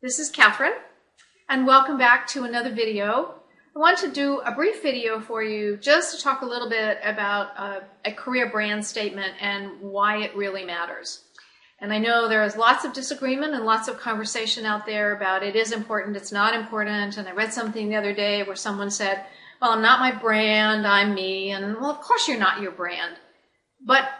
This is Catherine, and welcome back to another video. I want to do a brief video for you just to talk a little bit about a career brand statement and why it really matters. And I know there is lots of disagreement and lots of conversation out there about it is important, it's not important, and I read something the other day where someone said, well, I'm not my brand, I'm me, and well, of course you're not your brand. But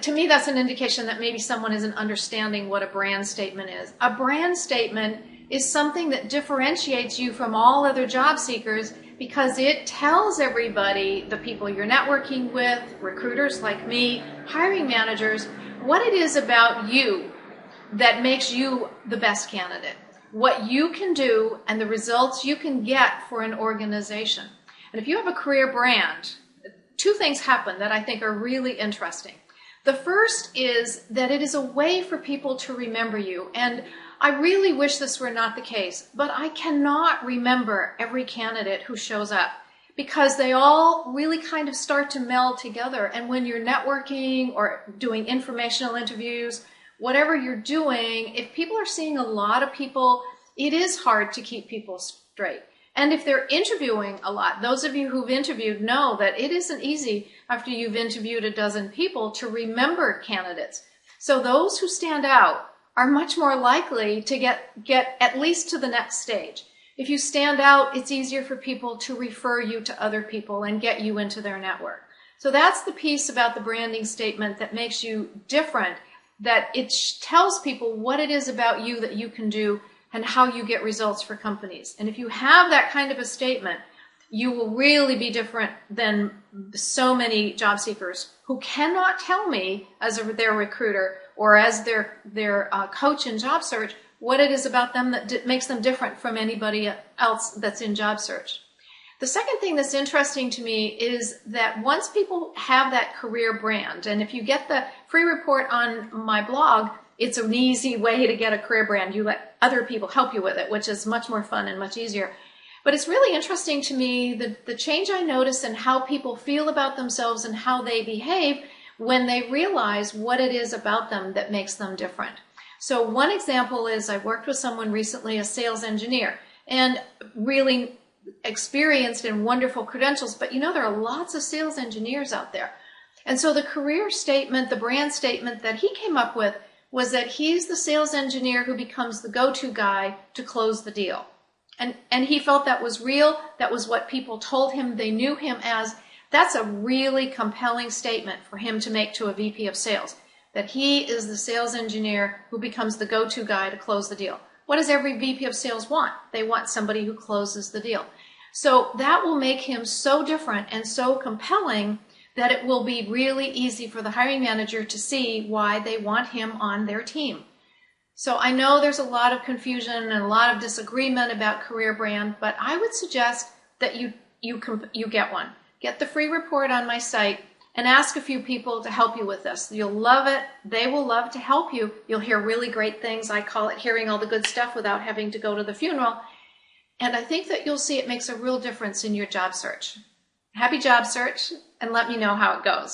to me, that's an indication that maybe someone isn't understanding what a brand statement is. A brand statement is something that differentiates you from all other job seekers because it tells everybody, the people you're networking with, recruiters like me, hiring managers, what it is about you that makes you the best candidate, what you can do and the results you can get for an organization. And if you have a career brand, two things happen that I think are really interesting. The first is that it is a way for people to remember you. And I really wish this were not the case, but I cannot remember every candidate who shows up because they all really kind of start to meld together. And when you're networking or doing informational interviews, whatever you're doing, if people are seeing a lot of people, it is hard to keep people straight. And if they're interviewing a lot, those of you who've interviewed know that it isn't easy after you've interviewed a dozen people to remember candidates. So those who stand out are much more likely to get at least to the next stage. If you stand out, it's easier for people to refer you to other people and get you into their network. So that's the piece about the branding statement that makes you different, that it tells people what it is about you that you can do and how you get results for companies. And if you have that kind of a statement, you will really be different than so many job seekers who cannot tell me as their recruiter or as their coach in job search what it is about them that makes them different from anybody else that's in job search. The second thing that's interesting to me is that once people have that career brand, and if you get the free report on my blog, it's an easy way to get a career brand. You let other people help you with it, which is much more fun and much easier. But it's really interesting to me the change I notice in how people feel about themselves and how they behave when they realize what it is about them that makes them different. So one example is I worked with someone recently, a sales engineer, and really experienced and wonderful credentials. But you know, there are lots of sales engineers out there. And so the career statement, the brand statement that he came up with was that he's the sales engineer who becomes the go-to guy to close the deal. And he felt that was real. That was what people told him they knew him as. That's a really compelling statement for him to make to a VP of sales, that he is the sales engineer who becomes the go-to guy to close the deal. What does every VP of sales want? They want somebody who closes the deal. So that will make him so different and so compelling that it will be really easy for the hiring manager to see why they want him on their team. So I know there's a lot of confusion and a lot of disagreement about career brand, but I would suggest that you get one. Get the free report on my site and ask a few people to help you with this. You'll love it. They will love to help you. You'll hear really great things. I call it hearing all the good stuff without having to go to the funeral. And I think that you'll see it makes a real difference in your job search. Happy job search, and let me know how it goes.